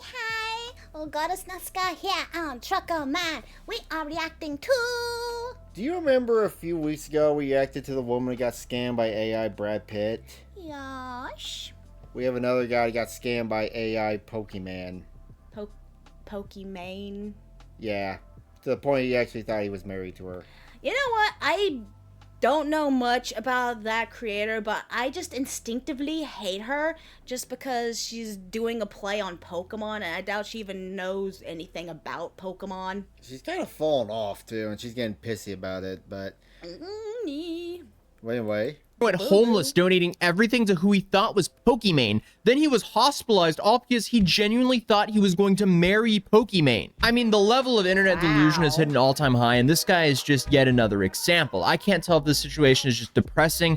Hi. Oh, Goddess Nazca here on Trucker Man. We are reacting to... Do you remember a few weeks ago we reacted to the woman who got scammed by AI Brad Pitt? Yosh. We have another guy who got scammed by AI Pokimane. Pokimane. Yeah, to the point he actually thought he was married to her. You know what? I don't know much about that creator, but I just instinctively hate her just because she's doing a play on Pokemon, and I doubt she even knows anything about Pokemon. She's kind of fallen off too, and she's getting pissy about it, but... Anyway... Went homeless donating everything to who he thought was Pokimane. Then he was hospitalized all because he genuinely thought he was going to marry Pokimane. I mean, the level of internet delusion has hit an all-time high, and this guy is just yet another example. I can't tell if this situation is just depressing.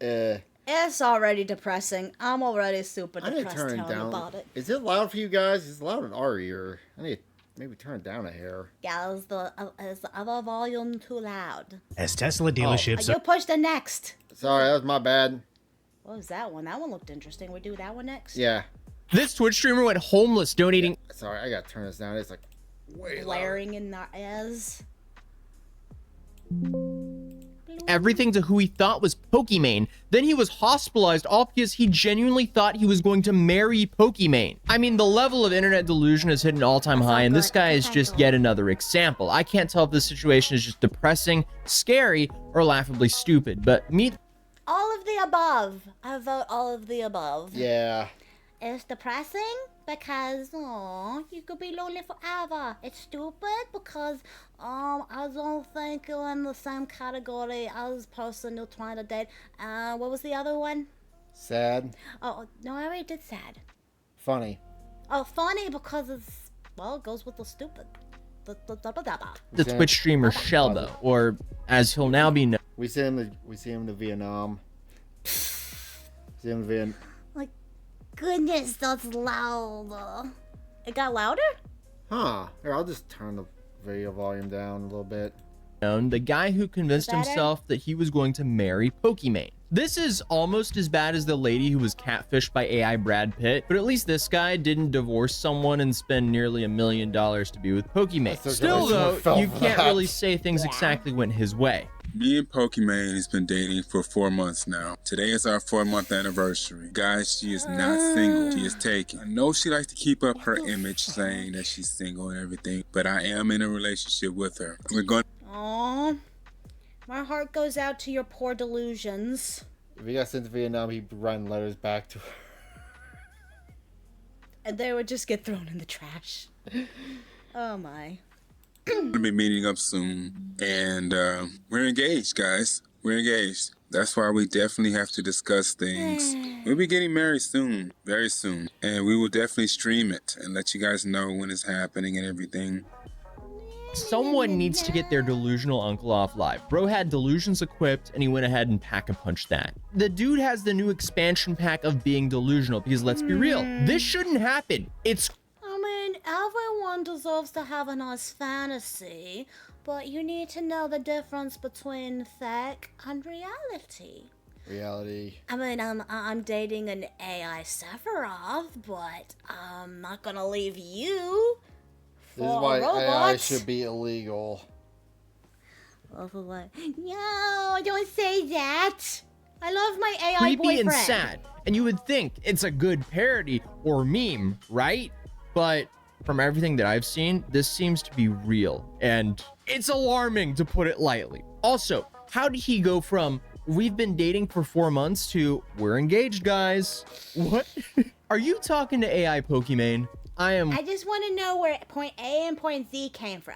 It's already depressing. I'm already super I need to depressed turn it down. about it. Is it loud for you guys? It's loud in our ear. I need to maybe turn it down a hair. Yeah, is the other volume too loud? As Tesla dealerships You push the next. Sorry, that was my bad. What was that one? That one looked interesting. We do that one next? Yeah. This Twitch streamer went homeless donating Sorry, I gotta turn this down. It's like way blaring in our ears. everything to who he thought was Pokimane. Then he was hospitalized all because he genuinely thought he was going to marry Pokimane. I mean, the level of internet delusion has hit an all-time high, and this guy is just yet another example. I can't tell if this situation is just depressing, scary, or laughably stupid, but meet... All of the above. I vote all of the above. Yeah. It's depressing because, oh, you could be lonely forever. It's stupid because, I don't think you're in the same category as person you're trying to date. What was the other one? Sad. Oh, no, I already did sad. Funny. Oh, funny because it's, well, it goes with the stupid. the Twitch streamer Shelbo, or as he'll now be known. We see him to Vietnam. See him to Vietnam. Like, goodness, that's loud. It got louder? Huh. Here, I'll just turn the video volume down a little bit. The guy who convinced Better? himself that he was going to marry Pokimane. This is almost as bad as the lady who was catfished by AI Brad Pitt, but at least this guy didn't divorce someone and spend nearly $1 million to be with Pokimane. Still though, you can't really say things exactly went his way. Me and Pokimane has been dating for 4 months now. Today is our 4-month anniversary. Guys, she is not single. She is taken. I know she likes to keep up her image saying that she's single and everything, but I am in a relationship with her. We're going. Aww. My heart goes out to your poor delusions. If he got sent to Vietnam, he'd write letters back to her. And they would just get thrown in the trash. Oh my. to be meeting up soon, and we're engaged, guys. We're engaged. That's why we definitely have to discuss things. We'll be getting married soon, very soon, and we will definitely stream it and let you guys know when it's happening and everything. Someone needs to get their delusional uncle off live. Bro had delusions equipped, and he went ahead and pack-a-punched that. The dude has the new expansion pack of being delusional, because let's be real, this shouldn't happen. It's... I mean, everyone deserves to have a nice fantasy, but you need to know the difference between fake and reality. Reality. I mean, I'm dating an AI Sephiroth, but I'm not gonna leave you for This is why a robot. AI should be illegal. No, don't say that. I love my AI creepy boyfriend. and sad, and you would think it's a good parody or meme, right? But from everything that I've seen, this seems to be real, and it's alarming, to put it lightly. Also, how did he go from we've been dating for 4 months to we're engaged, guys? What? Are you talking to AI Pokimane? I just want to know where point A and point Z came from.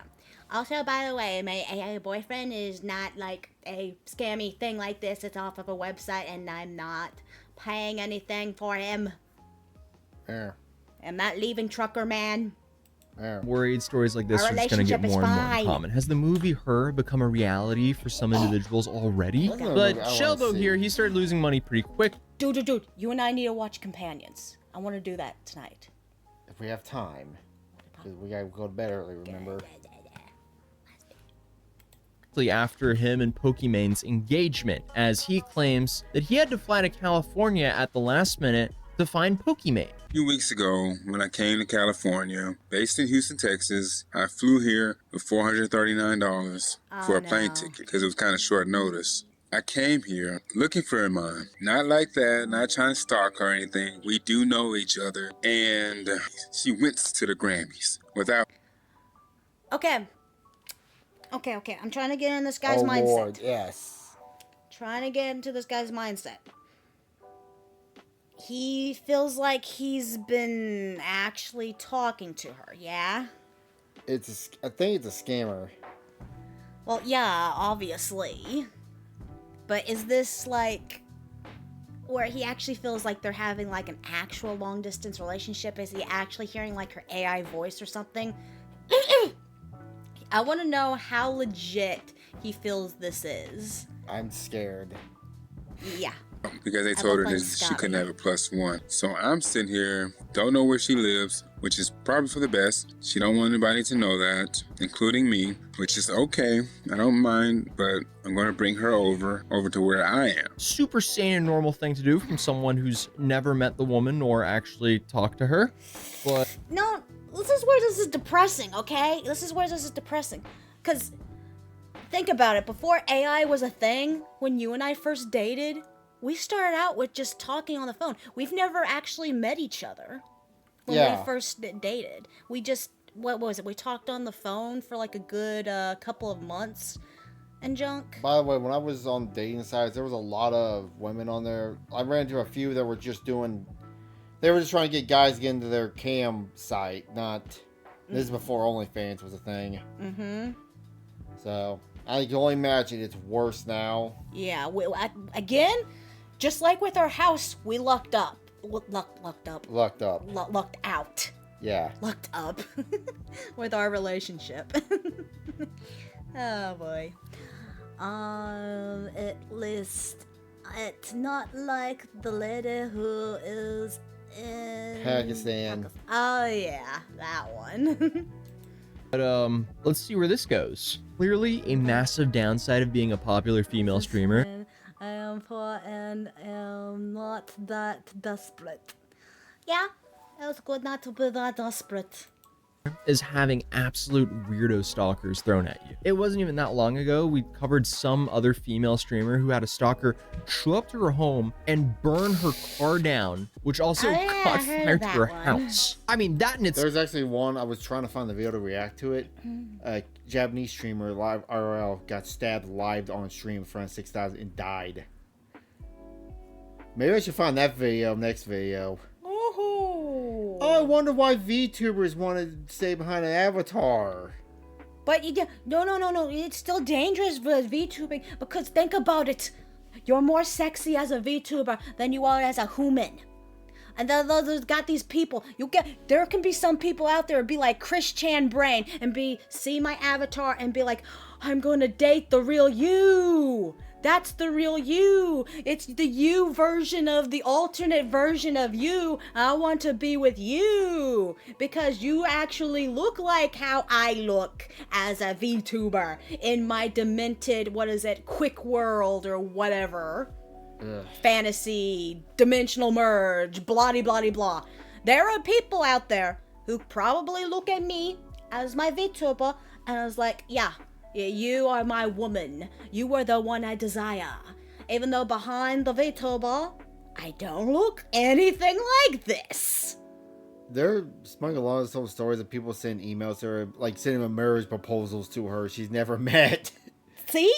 Also, by the way, my AI boyfriend is not like a scammy thing like this. It's off of a website, and I'm not paying anything for him. Yeah. I'm not leaving Trucker Man. Yeah. Worried stories like this Our are just going to get relationship more is and more fine. common. Has the movie Her become a reality for some individuals already? That's not a But movie I wanna Shelbo see. here, he started losing money pretty quick. Dude, you and I need to watch Companions. I want to do that tonight. If we have time. Because we gotta go to bed early, remember? After him and Pokimane's engagement, as he claims that he had to fly to California at the last minute to find Pokimane. A few weeks ago, when I came to California, based in Houston, Texas, I flew here with $439 for a plane ticket because it was kind of short notice. I came here looking for Iman. Not like that, not trying to stalk her or anything. We do know each other. And she went to the Grammys without... Okay. I'm trying to get in this guy's Oh, mindset. Lord, yes. Trying to get into this guy's mindset. He feels like he's been actually talking to her, yeah? I think it's a scammer. Well, yeah, obviously. But is this like where he actually feels like they're having like an actual long distance relationship? Is he actually hearing like her AI voice or something? I want to know how legit he feels this is. I'm scared. Yeah. Because they told her that she couldn't have a +1. So I'm sitting here, don't know where she lives, which is probably for the best. She don't want anybody to know that, including me, which is okay. I don't mind, but I'm going to bring her over to where I am. Super sane and normal thing to do from someone who's never met the woman or actually talked to her. But No, this is where this is depressing, okay? This is where this is depressing. Because, think about it. Before AI was a thing, when you and I first dated, we started out with just talking on the phone. We've never actually met each other when we first dated. We just, what was it? We talked on the phone for like a good couple of months and junk. By the way, when I was on dating sites, there was a lot of women on there. I ran into a few that were just doing... They were just trying to get guys to get into their cam site, not... This is before OnlyFans was a thing. Mm-hmm. So, I can only imagine it's worse now. Yeah, again, just like with our house, we lucked up. Lucked out. Yeah. Lucked up with our relationship. Oh boy. At least it's not like the lady who is in Pakistan. Oh yeah, that one. But let's see where this goes. Clearly a massive downside of being a popular female streamer I am poor and am not that desperate. Yeah, it was good not to be that desperate. is having absolute weirdo stalkers thrown at you. It wasn't even that long ago we covered some other female streamer who had a stalker show up to her home and burn her car down, which also caught fire to her house. I mean, that in its... There's actually one, I was trying to find the video to react to it. A Japanese streamer, live RL, got stabbed live on stream in front of 6,000 and died. Maybe I should find that video next video. Oh, I wonder why VTubers want to stay behind an avatar. But no. It's still dangerous for VTubing because think about it. You're more sexy as a VTuber than you are as a human. And then there's got these people. There can be some people out there be like Chris Chan Brain and see my avatar and be like, I'm going to date the real you. That's the real you. It's the you version of the alternate version of you. I want to be with you because you actually look like how I look as a VTuber in my demented, quick world or whatever. Ugh. Fantasy, dimensional merge, blah blah blah. There are people out there who probably look at me as my VTuber and I was like, yeah, you are my woman. You are the one I desire. Even though behind the VTuber, I don't look anything like this. They're spun a lot of those stories of people sending emails to her, like sending a marriage proposals to her she's never met. See,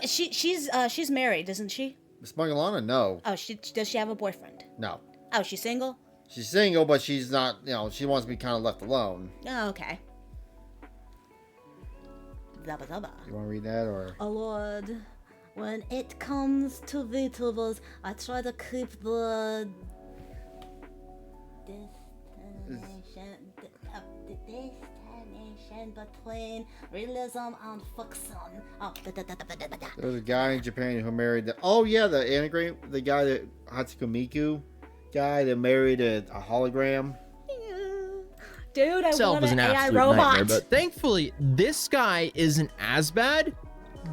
she's married, isn't she? Smugalana, no. Oh, does she have a boyfriend? No. Oh, she's single? She's single, but she's not, she wants to be kind of left alone. Oh, okay. Zabba zabba. You want to read that, or? Oh, Lord. When it comes to VTubers, I try to keep the destination between realism and fiction. Oh, There's a guy in Japan who married the anagram, the guy that Hatsune Miku guy that married a hologram. Dude, I want was an an AI absolute robot. nightmare, but thankfully this guy isn't as bad.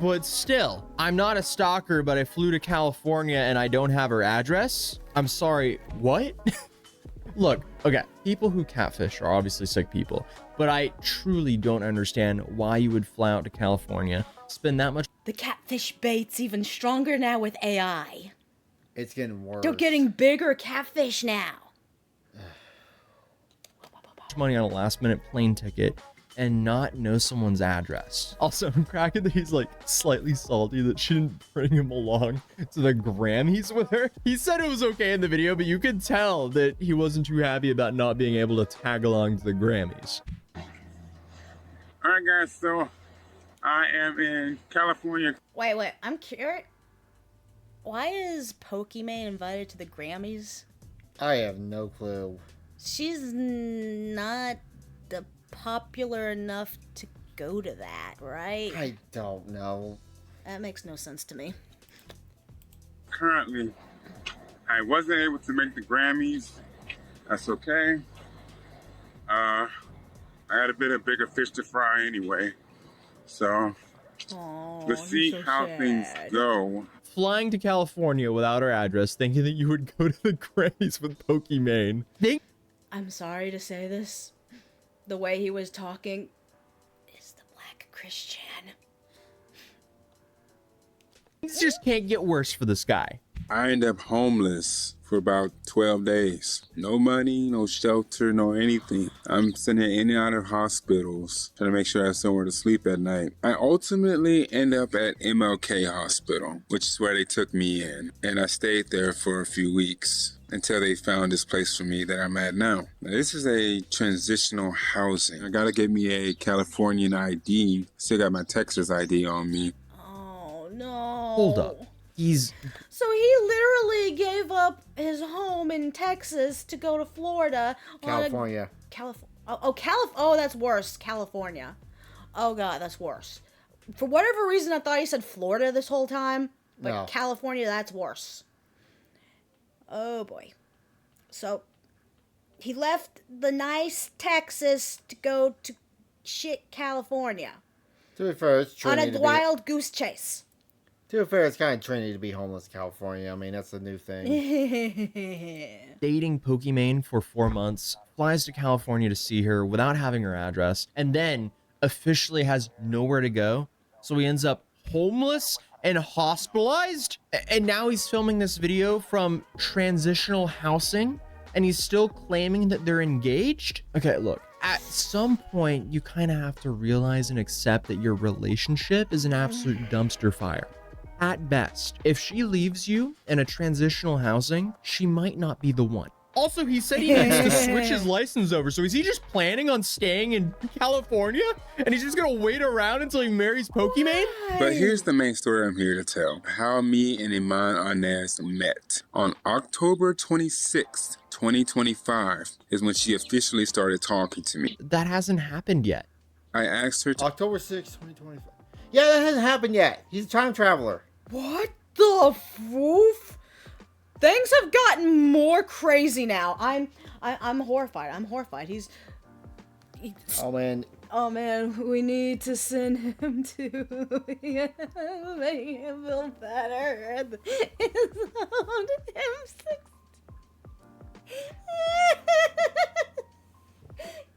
But still, I'm not a stalker, but I flew to California and I don't have her address. I'm sorry, what? Look, okay, people who catfish are obviously sick people, but I truly don't understand why you would fly out to California, spend that much. The catfish bait's even stronger now with AI. It's getting worse. They're getting bigger catfish now. Money on a last minute plane ticket and not know someone's address. Also, I'm cracking that he's like slightly salty that she didn't bring him along to the Grammys with her. He said it was okay in the video, but you could tell that he wasn't too happy about not being able to tag along to the Grammys. All right, guys. So I am in California. Wait, I'm curious. Why is Pokimane invited to the Grammys? I have no clue. She's not popular enough to go to that, right? I don't know. That makes no sense to me. Currently, I wasn't able to make the Grammys. That's okay. I had a bit of bigger fish to fry anyway. So Aww, let's see so how sad. things go. Flying to California without her address, thinking that you would go to the Grammys with Pokimane. I'm sorry to say this. The way he was talking is the black Christian. Things just can't get worse for this guy. I ended up homeless for about 12 days. No money, no shelter, no anything. I'm sitting in and out of hospitals, trying to make sure I have somewhere to sleep at night. I ultimately end up at MLK Hospital, which is where they took me in. And I stayed there for a few weeks until they found this place for me that I'm at now. Now, this is a transitional housing. I gotta get me a Californian ID. Still got my Texas ID on me. Oh, no. Hold up. So he literally gave up his home in Texas to go to Florida. California. Oh, that's worse. California. Oh, God, that's worse. For whatever reason, I thought he said Florida this whole time. But No. California, that's worse. Oh, boy. So, he left the nice Texas to go to shit California. To be fair, it's On trendy a wild goose chase. To be fair, it's kind of trendy to be homeless in California. I mean, that's the new thing. Dating Pokimane for 4 months, flies to California to see her without having her address, and then officially has nowhere to go. So he ends up homeless and hospitalized. And now he's filming this video from transitional housing, and he's still claiming that they're engaged. Okay, look, at some point, you kind of have to realize and accept that your relationship is an absolute dumpster fire. At best, if she leaves you in a transitional housing, she might not be the one. Also, he said he needs to switch his license over. So is he just planning on staying in California? And he's just gonna wait around until he marries Pokimane? But here's the main story I'm here to tell. How me and Iman Arnaz met. On October 26th, 2025 is when she officially started talking to me. That hasn't happened yet. I asked her to October 6th, 2025. Yeah, that hasn't happened yet. He's a time traveler. What the foof? Things have gotten more crazy now. I'm horrified. I'm horrified. He's Oh, man. oh man, we need to send him to make him feel better.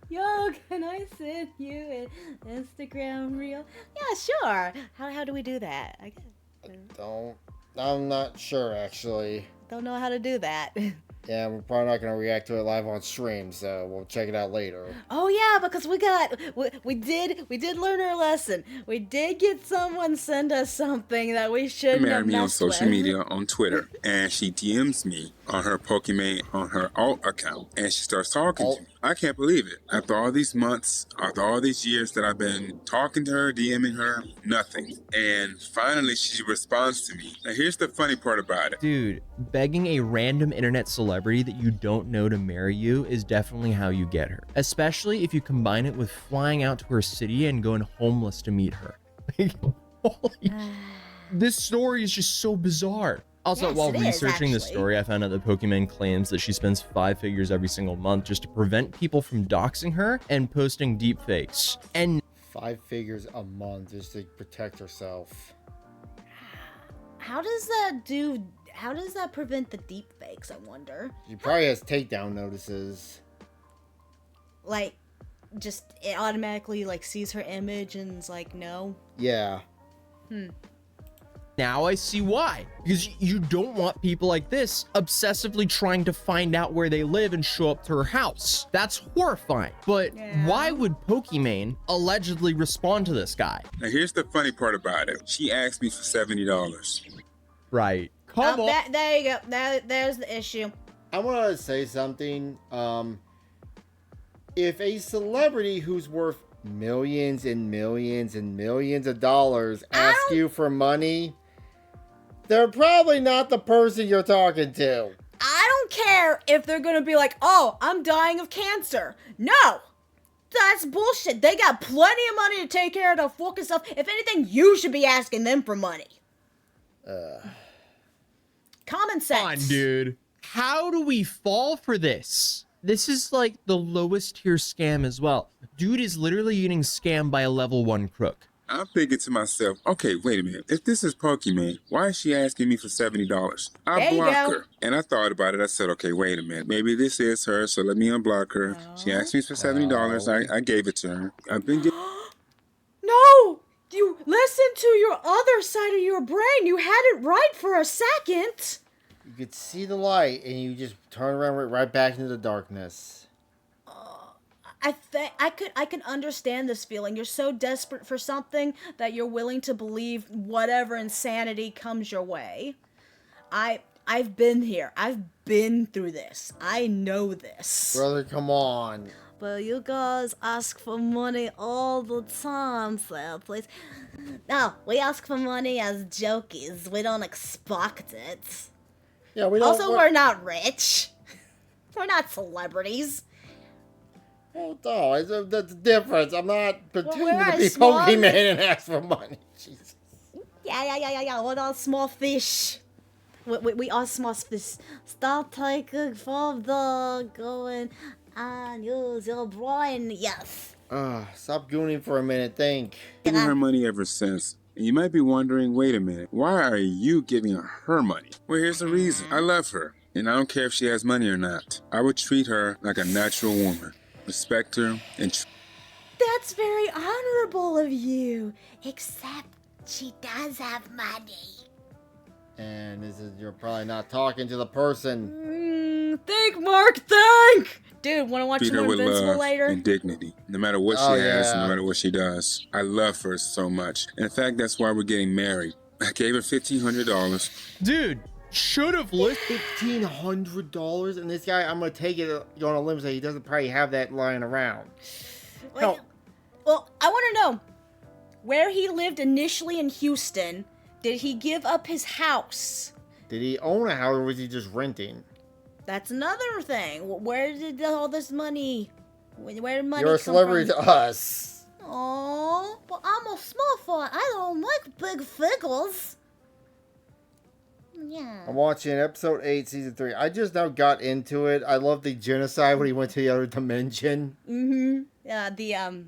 Yo, can I send you an Instagram reel? Yeah, sure. How do we do that? I guess. I'm not sure, actually. Don't know how to do that. Yeah, we're probably not going to react to it live on stream, so we'll check it out later. Oh yeah, because we did learn our lesson. We did get someone send us something that we shouldn't have married me on messed social with. media on Twitter, and she DMs me on her Pokimane on her alt account, and she starts talking to me. I can't believe it. After all these months, after all these years that I've been talking to her, DMing her, nothing. And finally, she responds to me. Now, here's the funny part about it. Dude, begging a random internet celebrity that you don't know to marry you is definitely how you get her. Especially if you combine it with flying out to her city and going homeless to meet her. Holy, this story is just so bizarre. Also, Yes, while it is, researching the actually. story, I found out that Pokimane claims that she spends 5 figures every single month just to prevent people from doxing her and posting deepfakes. And 5 figures a month just to protect herself. How does that do how does that prevent the deep fakes, I wonder? She probably has takedown notices. Like, just it automatically like sees her image and is like, no. Yeah. Now I see why. Because you don't want people like this obsessively trying to find out where they live and show up to her house. That's horrifying. But why would Pokimane allegedly respond to this guy? Now, here's the funny part about it. She asked me for $70. Right. Come on. There you go. There's the issue. I want to say something. If a celebrity who's worth millions and millions and millions of dollars asks you for money, they're probably not the person you're talking to. I don't care if they're gonna be like, oh, I'm dying of cancer. No! That's bullshit. They got plenty of money to take care of their fucking stuff. If anything, you should be asking them for money. Common sense. Come on, dude. How do we fall for this? This is like the lowest tier scam as well. Dude is literally getting scammed by a level 1 crook. I'm thinking to myself, okay, wait a minute. If this is Pokimane, why is she asking me for $70? I There you block go. her. And I thought about it. I said, okay, wait a minute. Maybe this is her, so let me unblock her. She asked me for $70. I gave it to her. I've been getting... No! You listen to your other side of your brain. You had it right for a second. You could see the light and you just turn around right back into the darkness. I can understand this feeling. You're so desperate for something that you're willing to believe whatever insanity comes your way. I've been here. I've been through this. I know this. Brother, come on. But you guys ask for money all the time, so please. No, we ask for money as jokies. We don't expect it. Yeah, we don't. Also, we're not rich. We're not celebrities. Oh, no, that's the difference. I'm not pretending we're to be small- Pokimane and ask for money. Jesus. Yeah. We're all small fish. We are small fish. Stop taking from the going and use your brain. Yes. Stop gooning for a minute. Think. giving her money ever since. And you might be wondering, wait a minute, why are you giving her money? Well, here's the reason. I love her, and I don't care if she has money or not. I would treat her like a natural woman, respect her, and That's very honorable of you. Except she does have money. And you're probably not talking to the person. Think, Mark, think! Dude, wanna watch treat her more with Invincible love later? and dignity, no matter what Oh, she has, yeah. no matter what she does. I love her so much. And in fact, that's why we're getting married. I gave her $1,500. Dude, should have listened. $1,500, and this guy, I'm gonna take it on a limb and say he doesn't probably have that lying around. Well, I wanna know, where he lived initially in Houston, did he give up his house? Did he own a house or was he just renting? That's another thing. Where did all this money... Where did money You're a come celebrity from? to us. Oh, but I'm a small fry. I don't like big figures. Yeah. I'm watching episode 8, season 3. I just now got into it. I love the genocide when he went to the other dimension. The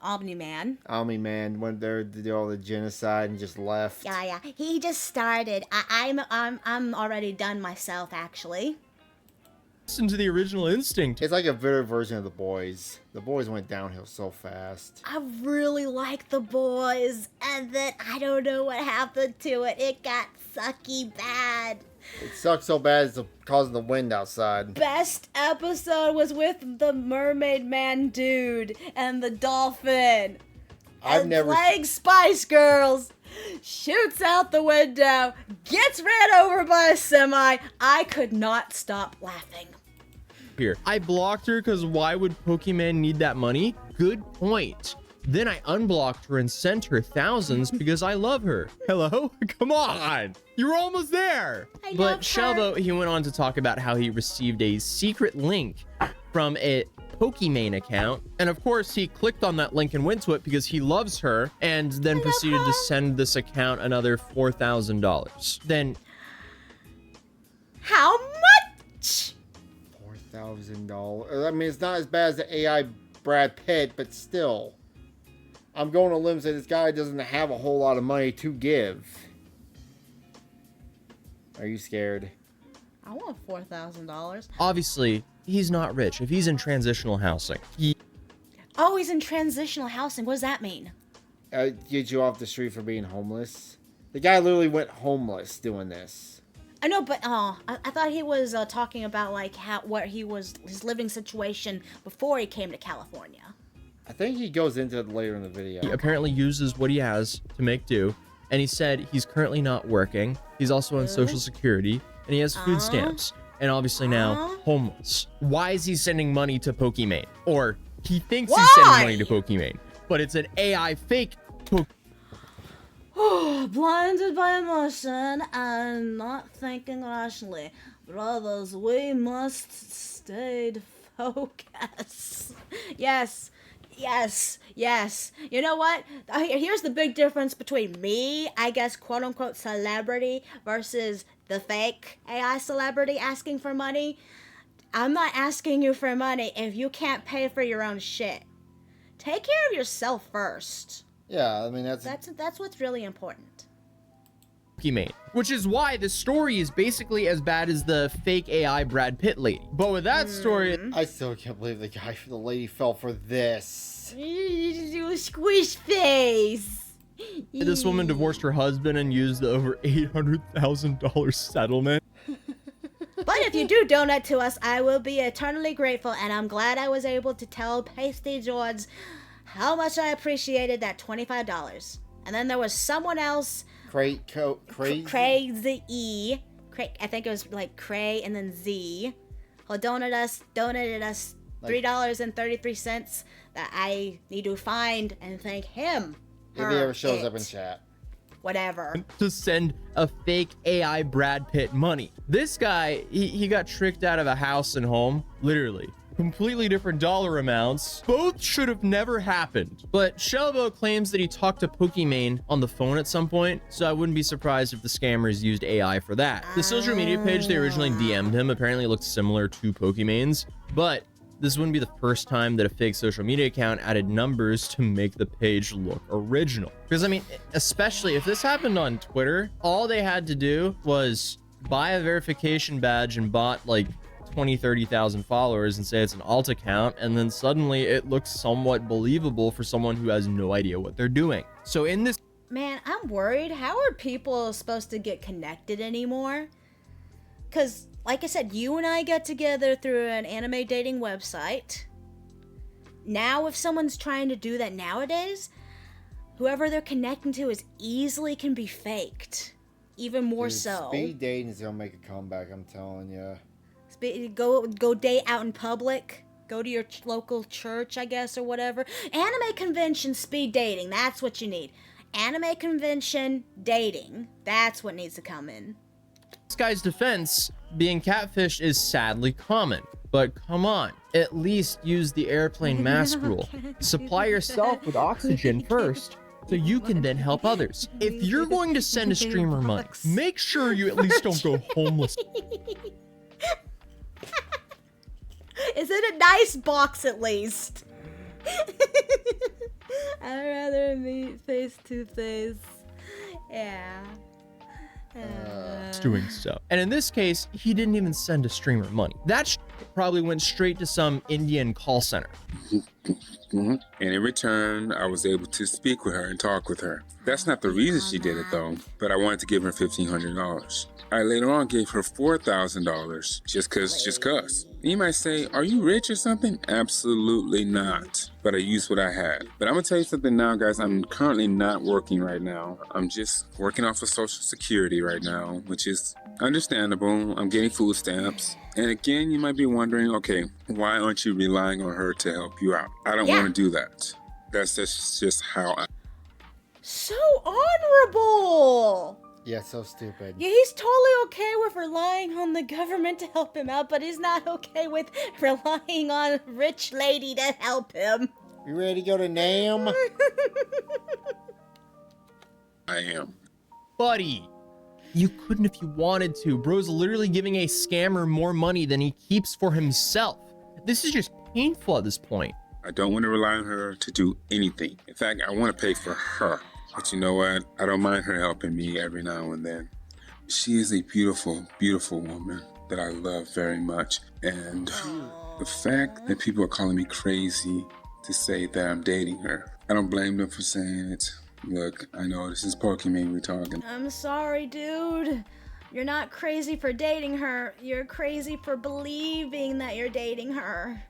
Omni-Man. Omni-Man went there to do all the genocide and just left. Yeah. He just started. I'm already done myself, actually. Listen to the original instinct. It's like a better version of The Boys. The Boys went downhill so fast. I really like The Boys, and then I don't know what happened to it. It got sucky bad. It sucked so bad it's causing the wind outside. Best episode was with the Mermaid Man dude and the dolphin. I've and never... playing Spice Girls. Shoots out the window, gets ran over by a semi. I could not stop laughing. Here, I blocked her because why would Pokimane need that money? Good point. Then I unblocked her and sent her thousands because I love her. Hello? Come on. You were almost there. I But love her. Shalvo, he went on to talk about how he received a secret link from a Pokimane account. And of course, he clicked on that link and went to it because he loves her and then proceeded to send this account another $4,000. Then How much? $4,000. I mean, it's not as bad as the AI Brad Pitt, but still. I'm going to limb and say this guy doesn't have a whole lot of money to give. Are you scared? I want $4,000. Obviously, he's not rich. If he's in transitional housing, Oh, he's in transitional housing. What does that mean? Get you off the street for being homeless. The guy literally went homeless doing this. I know, but I thought he was talking about like his living situation before he came to California. I think he goes into it later in the video. he apparently uses what he has to make do. And he said he's currently not working. He's also on Social Security, and he has food stamps. And obviously now homeless. Why is he sending money to Pokimane? Or he thinks he's sending money to Pokimane, but it's an AI fake Blinded by emotion and not thinking rationally. Brothers, we must stay focused. Yes. You know what? Here's the big difference between me, I guess, quote unquote, celebrity versus the fake AI celebrity asking for money. I'm not asking you for money if you can't pay for your own shit. Take care of yourself first. Yeah, I mean, That's what's really important. Pokimane, which is why the story is basically as bad as the fake AI Brad Pitt lady. But with that story, I still can't believe the lady fell for this. You squish face. this woman divorced her husband and used the over $800,000 settlement. But if you do donate to us, I will be eternally grateful, and I'm glad I was able to tell Pasty George how much I appreciated that $25. And then there was someone else, Crazy. I think it was like Cray and then Z, who donated us $3.33 that I need to find and thank him. If he ever shows up in chat. Whatever. To send a fake AI Brad Pitt money. This guy, he got tricked out of a house and home, literally. Completely different dollar amounts. Both should have never happened. But Shelbo claims that he talked to Pokimane on the phone at some point, so I wouldn't be surprised if the scammers used AI for that. The social media page they originally DM'd him apparently looked similar to Pokimane's, but this wouldn't be the first time that a fake social media account added numbers to make the page look original. Because, I mean, especially if this happened on Twitter, all they had to do was buy a verification badge and bought like 20-30,000 followers and say it's an alt account, and then suddenly it looks somewhat believable for someone who has no idea what they're doing. So in this, Man, I'm worried. How are people supposed to get connected anymore? Because, like I said, you and I get together through an anime dating website. Now, if someone's trying to do that nowadays, whoever they're connecting to is easily can be faked. Even more Dude, so. Speed dating is gonna make a comeback, I'm telling you. Go date out in public. Go to your local church, I guess, or whatever. Anime convention speed dating. That's what you need. Anime convention dating. That's what needs to come in. this guy's defense, being catfished is sadly common. But come on, at least use the airplane mask rule. Supply yourself with oxygen first, so you can then help others. If you're going to send a streamer money, make sure you at least don't go homeless. Is it a nice box at least? I'd rather meet face to face. Yeah. Doing so. And in this case, he didn't even send a streamer money. That probably went straight to some Indian call center. And in return, I was able to speak with her and talk with her. That's not the reason she did it though, but I wanted to give her $1,500. I later on gave her $4,000 just cause. You might say, are you rich or something? Absolutely not. But I used what I had. But I'm gonna tell you something now, guys. I'm currently not working right now. I'm just working off of Social Security right now, which is understandable. I'm getting food stamps. And again, you might be wondering, okay, why aren't you relying on her to help you out? I don't want to do that. That's just how I... So honorable! Yeah, so stupid. Yeah, he's totally okay with relying on the government to help him out, but he's not okay with relying on a rich lady to help him. You ready to go to NAM? I am. Buddy, you couldn't if you wanted to. Bro's literally giving a scammer more money than he keeps for himself. This is just painful at this point. I don't want to rely on her to do anything. In fact, I want to pay for her. But you know what? I don't mind her helping me every now and then. She is a beautiful, beautiful woman that I love very much. And the fact that people are calling me crazy to say that I'm dating her, I don't blame them for saying it. Look, I know this is Pokimane we're talking I'm sorry, dude. You're not crazy for dating her. You're crazy for believing that you're dating her.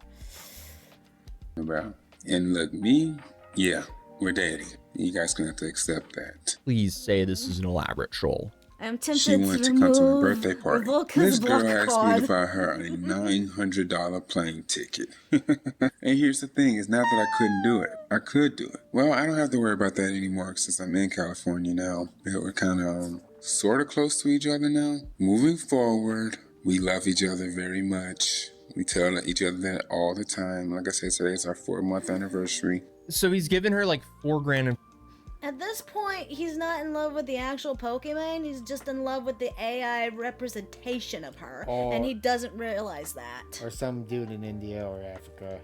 about. And look, me, yeah, we're dating. You guys gonna have to accept that. Please say this is an elaborate troll. I'm tempted She wanted to come to my birthday party. This girl asked me to buy her a $900 plane ticket. And here's the thing, is not that I couldn't do it. I could do it. Well, I don't have to worry about that anymore since I'm in California now. We're kind of sort of close to each other now. Moving forward, we love each other very much. We tell each other that all the time. Like I said, today's our 4-month anniversary. So he's given her like $4,000 in At this point, he's not in love with the actual Pokimane. He's just in love with the AI representation of her. And he doesn't realize that. Or some dude in India or Africa.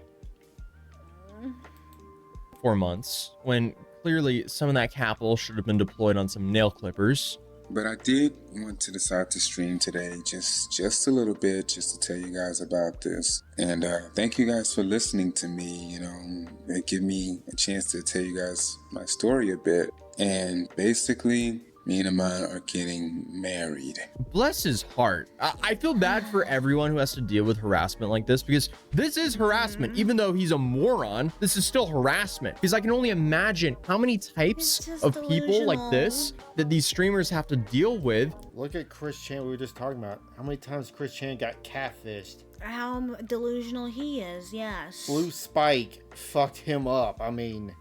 4 months, when clearly some of that capital should have been deployed on some nail clippers. But I did want to decide to stream today just a little bit, just to tell you guys about this. And thank you guys for listening to me. You know, it gave me a chance to tell you guys my story a bit. And basically, me and Amon are getting married. Bless his heart. I feel bad for everyone who has to deal with harassment like this, because this is harassment. Even though he's a moron, this is still harassment. Because I can only imagine how many types of people like this that these streamers have to deal with. Look at Chris Chan, we were just talking about. How many times Chris Chan got catfished? How delusional he is, yes. Blue Spike fucked him up. I mean,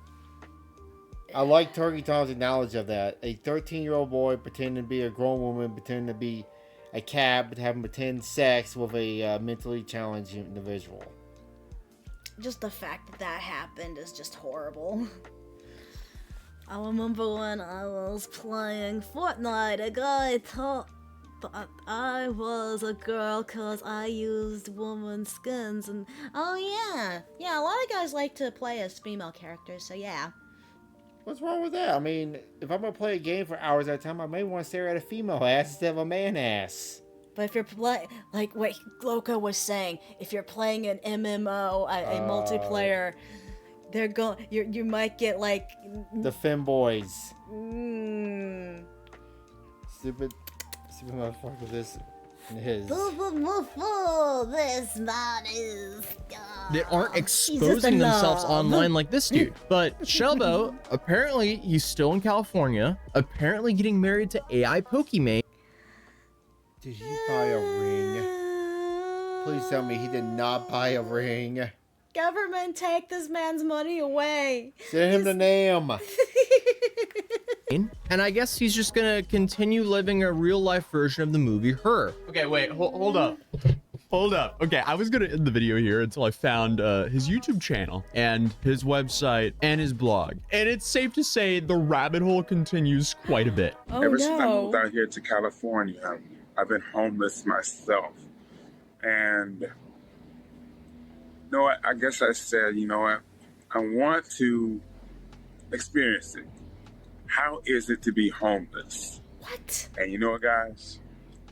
I like Turkey Tom's knowledge of that. A 13-year-old boy pretending to be a grown woman, pretending to be a cat, but having pretend sex with a mentally challenged individual. Just the fact that that happened is just horrible. I remember when I was playing Fortnite, a guy thought that I was a girl because I used woman's skins. And Oh, yeah. Yeah, a lot of guys like to play as female characters, so yeah. What's wrong with that? I mean, if I'm gonna play a game for hours at a time, I may want to stare at a female ass instead of a man ass. But if you're like what Loco was saying, if you're playing an MMO, a multiplayer, they're you might get like The femboys. Stupid motherfucker. This and his. This man is... That aren't He's just exposing in themselves love. online like this dude. But Shelbo, apparently he's still in California, apparently getting married to AI Pokimane. Did he buy a ring? Please tell me he did not buy a ring. government take this man's money away. Send him to Nam. And I guess he's just gonna continue living a real life version of the movie Her. Okay, wait, hold up. Hold up. Okay, I was gonna end the video here until I found his YouTube channel and his website and his blog. And it's safe to say the rabbit hole continues quite a bit. Oh Ever since I no. moved out here to California, I've been homeless myself. And you know what? I guess I said, you know what? I want to experience it. How is it to be homeless? What? And you know what, guys?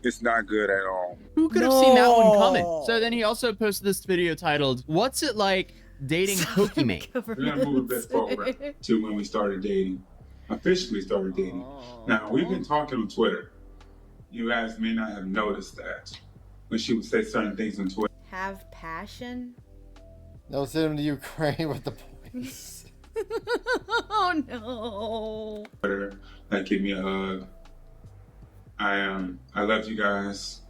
It's not good at all. Who could have seen that one coming? So then he also posted this video titled, "What's it like dating Pokimane?" We're gonna move a bit forward to when we started dating, officially started dating. Now, we've been talking on Twitter. You guys may not have noticed that when she would say certain things on Twitter. Have passion? No, send him to Ukraine with the boys. Oh no. Like, give me a hug. I love you guys.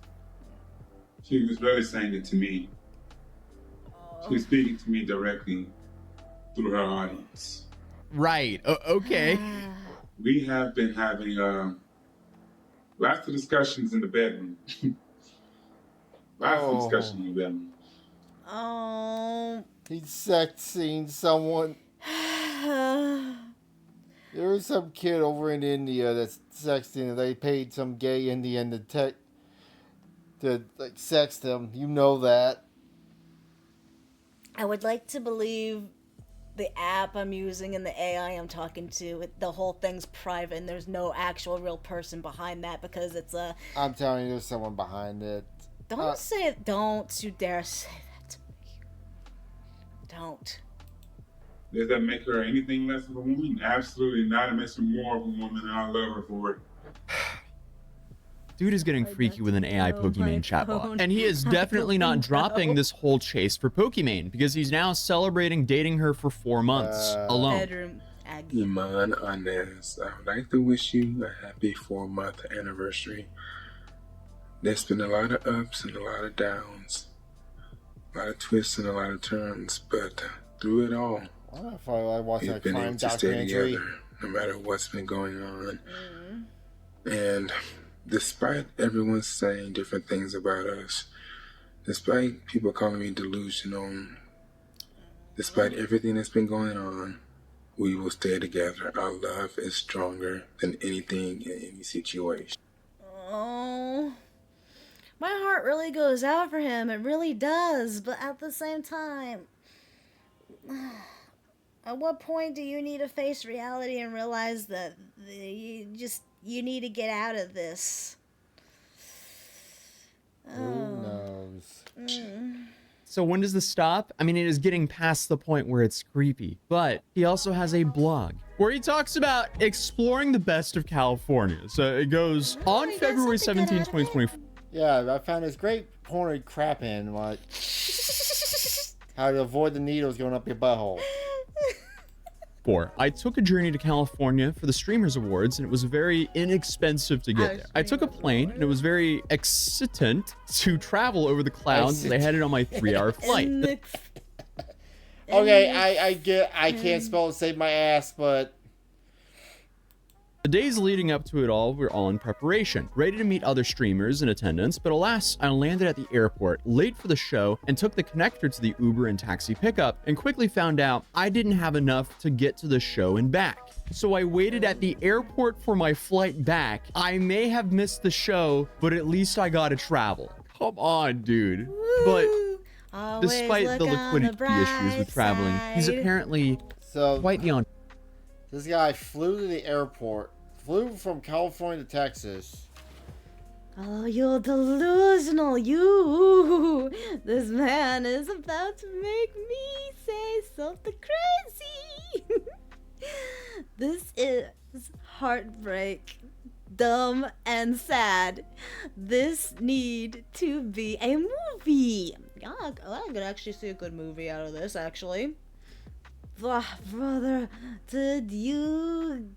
She was really saying it to me. She was speaking to me directly through her audience. Right. Okay. We have been having lots of discussions in the bedroom. Lots of discussions in the bedroom. Oh. He's sexing someone. There was some kid over in India that's sexting, and they paid some gay Indian to like sext him. You know that. I would like to believe the app I'm using and the AI I'm talking to, the whole thing's private and there's no actual real person behind that because it's a. I'm telling you, there's someone behind it. Don't you dare say that to me. Don't. Does that make her anything less of a woman? Absolutely not. It makes her more of a woman, and I love her for it. Dude is getting freaky with an AI Pokimane chatbot. And he is definitely not dropping this whole chase for Pokimane because he's now celebrating dating her for 4 months alone. Bedroom. Iman Anez, I would like to wish you a happy 4-month anniversary. There's been a lot of ups and a lot of downs, a lot of twists and a lot of turns, but through it all, I feel like watching a we've been crime able to stay documentary. together no matter what's been going on. And despite everyone saying different things about us, despite people calling me delusional, despite everything that's been going on, we will stay together. Our love is stronger than anything in any situation. Oh. My heart really goes out for him. It really does. But at the same time, at what point do you need to face reality and realize that you need to get out of this? Who knows? So when does this stop? I mean, it is getting past the point where it's creepy. But he also has a blog where he talks about exploring the best of California. So it goes on he got February something 17, good out of it. 2024. Yeah, I found this great porn crap in, like how to avoid the needles going up your butthole. I took a journey to California for the Streamers Awards, and it was very inexpensive to get there. I took a plane, and it was very excitant to travel over the clouds as I headed on my 3-hour flight. Okay, I can't spell and save my ass, but The days leading up to it all were all in preparation, ready to meet other streamers in attendance, but alas, I landed at the airport late for the show and took the connector to the Uber and taxi pickup and quickly found out I didn't have enough to get to the show and back. So I waited at the airport for my flight back. I may have missed the show, but at least I got to travel. Come on, dude. But despite the liquidity issues with traveling, he's apparently quite the this guy flew to the airport, flew from California to Texas. Oh, you're delusional, you! This man is about to make me say something crazy! This is heartbreak, dumb and sad. This need to be a movie. Yeah, I could actually see a good movie out of this, actually. Brother, did you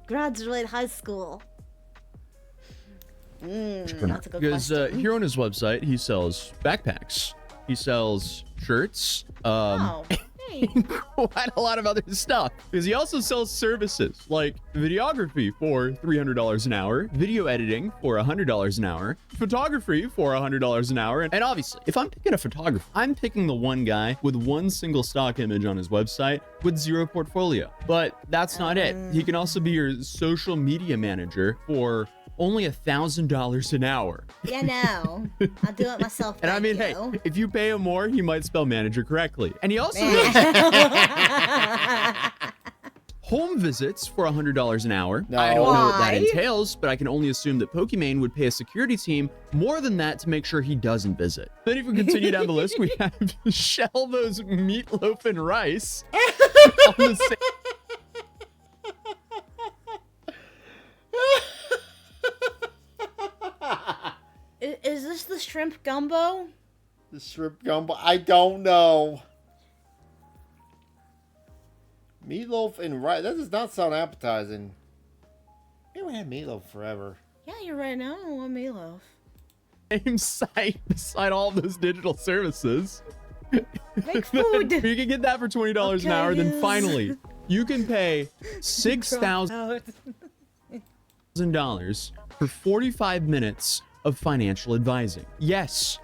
graduate high school? That's a good because question. here on his website, he sells backpacks, he sells shirts, Oh, hey. quite a lot of other stuff. Because he also sells services like videography for $300 an hour, video editing for $100 an hour, photography for $100 an hour, and obviously, if I'm picking a photographer, I'm picking the one guy with one single stock image on his website with zero portfolio. But that's not it. He can also be your social media manager for only $1,000 an hour. Yeah, no. I'll do it myself. And I mean, hey, you. if you pay him more, he might spell manager correctly. And he also does home visits for $100 an hour. No. I don't know what that Why? entails, but I can only assume that Pokimane would pay a security team more than that to make sure he doesn't visit. Then if we continue down the list, we have Shell those meatloaf and rice. On the same- Is this the shrimp gumbo? The shrimp gumbo, I don't know. Meatloaf and rice, that does not sound appetizing. We haven't had meatloaf forever. Yeah, you're right. Now I want meatloaf. same site beside all of those digital services. Make food. You can get that for $20 an hour. Then finally, you can pay $6,000 for 45 minutes of financial advising. Yes.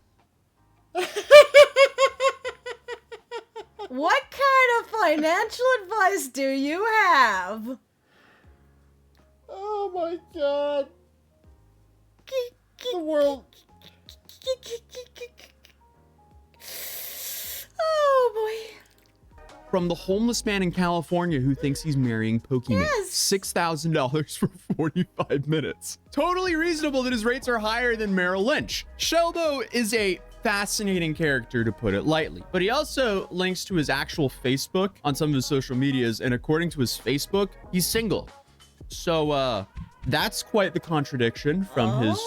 What kind of financial advice do you have? Oh my god. The world. Oh boy. from the homeless man in California who thinks he's marrying Pokimane. Yes. $6,000 for 45 minutes. Totally reasonable that his rates are higher than Merrill Lynch. Sheldo is a fascinating character, to put it lightly, but he also links to his actual Facebook on some of his social medias, and according to his Facebook, he's single. So that's quite the contradiction from his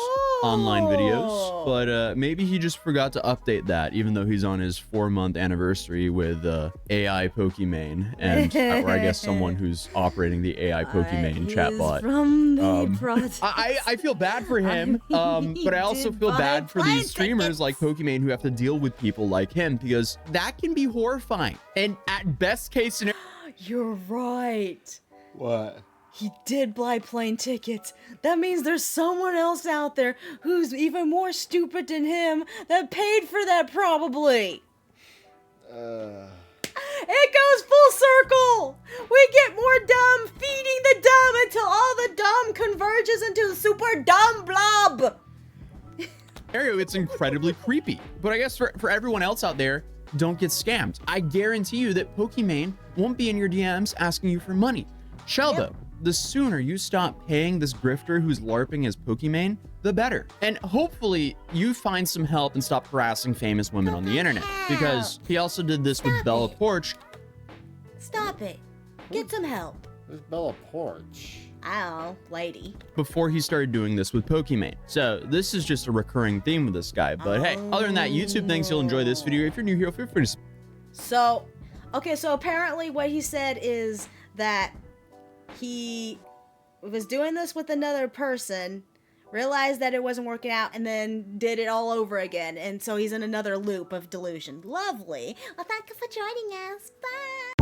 online videos, but maybe he just forgot to update that, even though he's on his 4-month anniversary with AI Pokimane, and or I guess someone who's operating the AI Pokimane chatbot. From the project. I feel bad for him, but I also feel bad for these streamers like Pokimane who have to deal with people like him, because that can be horrifying. And at best case scenario, You're right. What? He did buy plane tickets. That means there's someone else out there who's even more stupid than him that paid for that, probably. It goes full circle. We get more dumb, feeding the dumb until all the dumb converges into a super dumb blob. it's incredibly creepy. But I guess for everyone else out there, don't get scammed. I guarantee you that Pokimane won't be in your DMs asking you for money. Sheldo, the sooner you stop paying this grifter who's LARPing as Pokimane, the better. And hopefully you find some help and stop harassing famous women on the internet, because he also did this with Bella Porch. Stop it. Get some help. There's Bella Porch. I don't know, lady. Before he started doing this with Pokimane. So this is just a recurring theme with this guy. But hey, other than that, YouTube thinks you'll enjoy this video. If you're new here, feel free to... So apparently what he said is that he was doing this with another person, realized that it wasn't working out, and then did it all over again. And so he's in another loop of delusion. Lovely. Well, thank you for joining us. Bye.